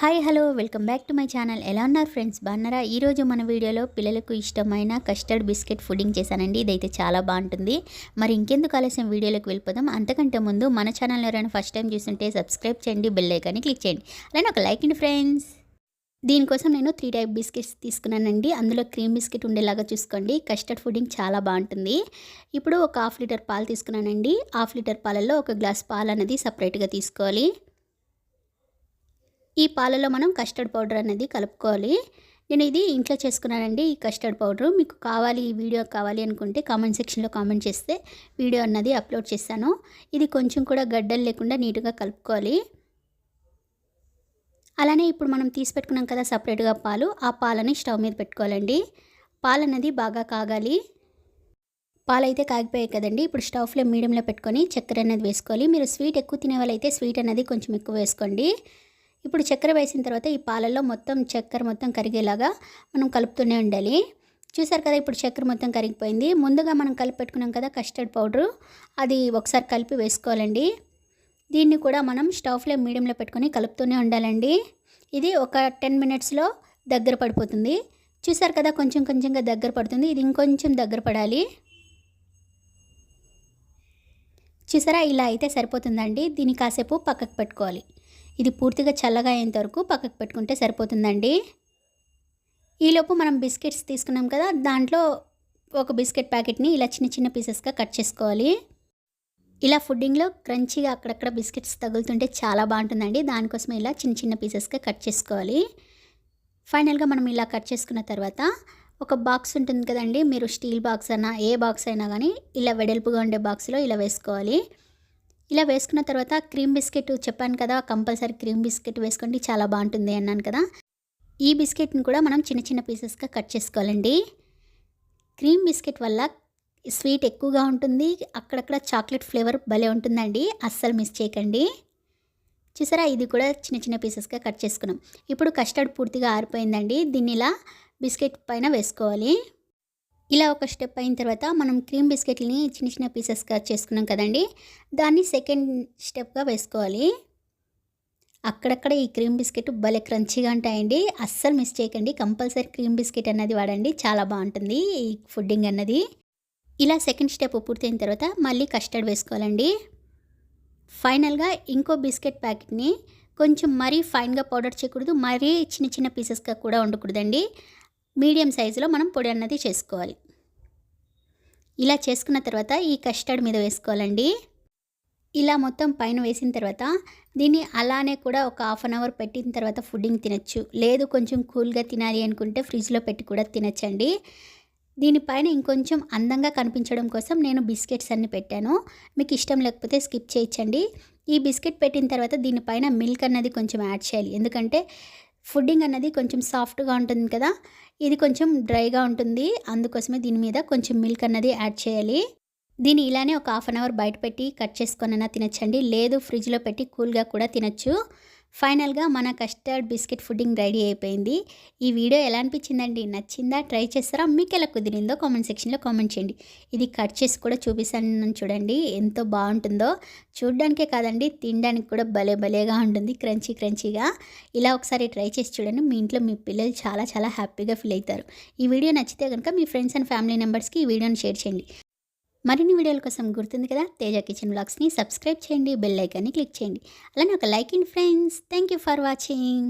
Hi hello welcome back to my channel. ఎలా ఉన్నారు friends? బాగున్నారా? ఈరోజు మన వీడియోలో పిల్లలకు ఇష్టమైన కస్టర్డ్ బిస్కెట్ ఫుడ్డింగ్ చేశానండి. ఇదైతే చాలా బాగుంటుంది. మరి ఇంకెందుకు ఆలస్యం వీడియోలోకి వెళ్ళిపోదాం. అంతకంటే ముందు మన ఛానల్ ఎవరైనా ఫస్ట్ టైం చూస్తుంటే సబ్స్క్రైబ్ చేయండి, బెల్ ఐకాన్ని క్లిక్ చేయండి, అలానే ఒక లైక్ అండి ఫ్రెండ్స్. దీనికోసం నేను 3 టైప్ బిస్కెట్స్ తీసుకున్నానండి. అందులో క్రీమ్ బిస్కెట్ ఉండేలాగా చూసుకోండి. కస్టర్డ్ ఫుడ్డింగ్ చాలా బాగుంటుంది. ఇప్పుడు ఒక 1/2 లీటర్ పాలు తీసుకున్నానండి. 1/2 లీటర్ పాలల్లో 1 గ్లాస్ పాలు అనేది సపరేట్గా తీసుకోవాలి. ఈ పాలలో మనం కస్టర్డ్ పౌడర్ అనేది కలుపుకోవాలి. నేను ఇది ఇంట్లో చేసుకున్నానండి. ఈ కస్టర్డ్ పౌడరు మీకు కావాలి, ఈ వీడియో కావాలి అనుకుంటే కామెంట్ సెక్షన్లో కామెంట్ చేస్తే వీడియో అన్నది అప్లోడ్ చేస్తాను. ఇది కొంచెం కూడా గడ్డలు లేకుండా నీట్గా కలుపుకోవాలి. అలానే ఇప్పుడు మనం తీసి పెట్టుకున్నాం కదా సపరేట్గా పాలు, ఆ పాలని స్టవ్ మీద పెట్టుకోవాలండి. పాలు అనేది బాగా కాగాలి. పాలైతే కాగిపోయాయి కదండి. ఇప్పుడు స్టవ్ ఫ్లేమ్ మీడియంలో పెట్టుకొని చక్కెర అనేది వేసుకోవాలి. మీరు స్వీట్ ఎక్కువ తినే వాళ్ళైతే స్వీట్ అనేది కొంచెం ఎక్కువ వేసుకోండి. ఇప్పుడు చక్కెర వేసిన తర్వాత ఈ పాలల్లో మొత్తం చక్కెర మొత్తం కరిగేలాగా మనం కలుపుతూనే ఉండాలి. చూసారు కదా, ఇప్పుడు చక్కెర మొత్తం కరిగిపోయింది. ముందుగా మనం కలిపి పెట్టుకున్నాం కదా కస్టర్డ్ పౌడరు, అది ఒకసారి కలిపి వేసుకోవాలండి. దీన్ని కూడా మనం స్టవ్ ఫ్లేమ్ మీడియంలో పెట్టుకొని కలుపుతూనే ఉండాలండి. ఇది ఒక 10 మినిట్స్లో దగ్గర పడిపోతుంది. చూసారు కదా, కొంచెం కొంచెంగా దగ్గర పడుతుంది. ఇది ఇంకొంచెం దగ్గర పడాలి. చూసారా, ఇలా అయితే సరిపోతుందండి. దీన్ని కాసేపు పక్కకు పెట్టుకోవాలి. ఇది పూర్తిగా చల్లగా అయ్యేంత వరకు పక్కకు పెట్టుకుంటే సరిపోతుందండి. ఈలోపు మనం బిస్కెట్స్ తీసుకున్నాం కదా, దాంట్లో ఒక బిస్కెట్ ప్యాకెట్ని ఇలా చిన్న చిన్న పీసెస్గా కట్ చేసుకోవాలి. ఇలా ఫుడ్డింగ్లో క్రంచీగా అక్కడక్కడ బిస్కెట్స్ తగులుతుంటే చాలా బాగుంటుందండి. దానికోసం ఇలా చిన్న చిన్న పీసెస్గా కట్ చేసుకోవాలి. ఫైనల్గా మనం ఇలా కట్ చేసుకున్న తర్వాత ఒక బాక్స్ ఉంటుంది కదండి, మీరు స్టీల్ బాక్స్ అయినా ఏ బాక్స్ అయినా కానీ ఇలా వెడల్పుగా ఉండే బాక్స్లో ఇలా వేసుకోవాలి. ఇలా వేసుకున్న తర్వాత క్రీమ్ బిస్కెట్ చెప్పాను కదా, కంపల్సరీ క్రీమ్ బిస్కెట్ వేసుకోండి, చాలా బాగుంటుంది అన్నాను కదా. ఈ బిస్కెట్ని కూడా మనం చిన్న చిన్న పీసెస్గా కట్ చేసుకోవాలండి. క్రీమ్ బిస్కెట్ వల్ల స్వీట్ ఎక్కువగా ఉంటుంది, అక్కడక్కడ చాక్లెట్ ఫ్లేవర్ భలే ఉంటుందండి, అస్సలు మిస్ చేయకండి. చూసారా, ఇది కూడా చిన్న చిన్న పీసెస్గా కట్ చేసుకున్నాం. ఇప్పుడు కస్టర్డ్ పూర్తిగా ఆరిపోయిందండి. దీన్ని ఇలా బిస్కెట్ పైన వేసుకోవాలి. ఇలా ఒక స్టెప్ అయిన తర్వాత మనం క్రీమ్ బిస్కెట్ని చిన్న చిన్న పీసెస్గా చేసుకున్నాం కదండి, దాన్ని సెకండ్ స్టెప్గా వేసుకోవాలి. అక్కడక్కడ ఈ క్రీమ్ బిస్కెట్ భలే క్రంచీగా ఉంటాయండి, అస్సలు మిస్ చేయకండి. కంపల్సరీ క్రీమ్ బిస్కెట్ అన్నది వాడండి, చాలా బాగుంటుంది ఈ ఫుడ్డింగ్ అన్నది. ఇలా సెకండ్ స్టెప్ పూర్తయిన తర్వాత మళ్ళీ కస్టర్డ్ వేసుకోవాలండి. ఫైనల్గా ఇంకో బిస్కెట్ ప్యాకెట్ని కొంచెం మరీ ఫైన్గా పౌడర్ చేయకూడదు, మరీ చిన్న చిన్న పీసెస్గా కూడా ఉండకూడదండి. మీడియం సైజులో మనం పొడి అన్నది చేసుకోవాలి. ఇలా చేసుకున్న తర్వాత ఈ కస్టర్డ్ మీద వేసుకోవాలండి. ఇలా మొత్తం పైన వేసిన తర్వాత దీన్ని అలానే కూడా ఒక 1/2 అవర్ పెట్టిన తర్వాత ఫుడ్డింగ్ తినచ్చు. లేదు కొంచెం కూల్గా తినాలి అనుకుంటే ఫ్రిడ్జ్లో పెట్టి కూడా తినచ్చండి. దీనిపైన ఇంకొంచెం అందంగా కనిపించడం కోసం నేను బిస్కెట్స్ అన్ని పెట్టాను. మీకు ఇష్టం లేకపోతే స్కిప్ చేయొచ్చండి. ఈ బిస్కెట్ పెట్టిన తర్వాత దీనిపైన మిల్క్ అన్నది కొంచెం యాడ్ చేయాలి. ఎందుకంటే ఫుడ్డింగ్ అన్నది కొంచెం సాఫ్ట్గా ఉంటుంది కదా, ఇది కొంచెం డ్రైగా ఉంటుంది, అందుకోసమే దీని మీద కొంచెం మిల్క్ అన్నది యాడ్ చేయాలి. దీన్ని ఇలానే ఒక 1/2 అవర్ బయట పెట్టి కట్ చేసుకొనైనా తినచ్చండి, లేదు ఫ్రిడ్జ్లో పెట్టి కూల్గా కూడా తినచ్చు. ఫైనల్గా మన కస్టర్డ్ బిస్కెట్ ఫుడ్డింగ్ రెడీ అయిపోయింది. ఈ వీడియో ఎలా అనిపించిందండి? నచ్చిందా? ట్రై చేస్తారా? మీకు ఎలా కుదిరిందో కామెంట్ సెక్షన్లో కామెంట్ చేయండి. ఇది కట్ చేసి కూడా చూపిస్తాను చూడండి, ఎంతో బాగుంటుందో. చూడడానికే కాదండి, తినడానికి కూడా భలే భలేగా ఉంటుంది, క్రంచీ క్రంచీగా. ఇలా ఒకసారి ట్రై చేసి చూడండి, మీ ఇంట్లో మీ పిల్లలు చాలా చాలా హ్యాపీగా ఫీల్ అవుతారు. ఈ వీడియో నచ్చితే కనుక మీ ఫ్రెండ్స్ అండ్ ఫ్యామిలీ మెంబర్స్కి ఈ వీడియోని షేర్ చేయండి. మరిన్ని వీడియోల కోసం గుర్తుంది కదా, తేజ కిచెన్ బ్లాగ్స్ని సబ్స్క్రైబ్ చేయండి, బెల్ ఐకాన్ని క్లిక్ చేయండి, అలానే ఒక like in friends. Thank you for watching.